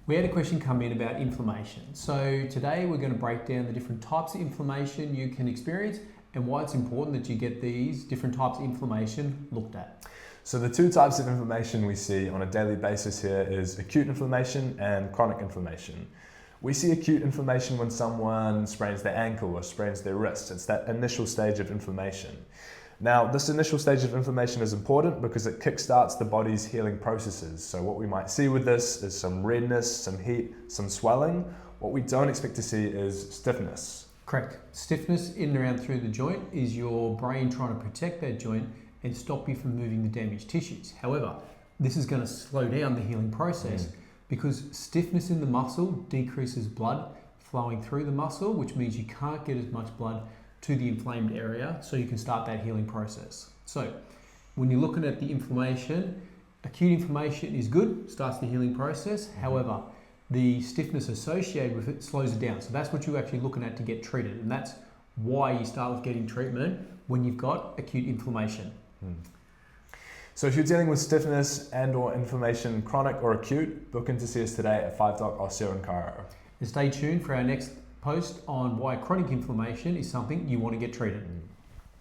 We had a question come in about inflammation. So today we're going to break down the different types of inflammation you can experience and why it's important that you get these different types of inflammation looked at. So the two types of inflammation we see on a daily basis here is acute inflammation and chronic inflammation. We see acute inflammation when someone sprains their ankle or sprains their wrist. It's that initial stage of inflammation. Now, this initial stage of inflammation is important because it kickstarts the body's healing processes. So what we might see with this is some redness, some heat, some swelling. What we don't expect to see is stiffness. Correct. Stiffness in and around through the joint is your brain trying to protect that joint and stop you from moving the damaged tissues. However, this is going to slow down the healing process because stiffness in the muscle decreases blood flowing through the muscle, which means you can't get as much blood to the inflamed area so you can start that healing process. So when you're looking at the inflammation, acute inflammation is good, starts the healing process. However, the stiffness associated with it slows it down. So that's what you're actually looking at to get treated. And that's why you start with getting treatment when you've got acute inflammation. So if you're dealing with stiffness and or inflammation, chronic or acute, book in to see us today at 5 Doc Osteo and Chiro. And stay tuned for our next post on why chronic inflammation is something you want to get treated.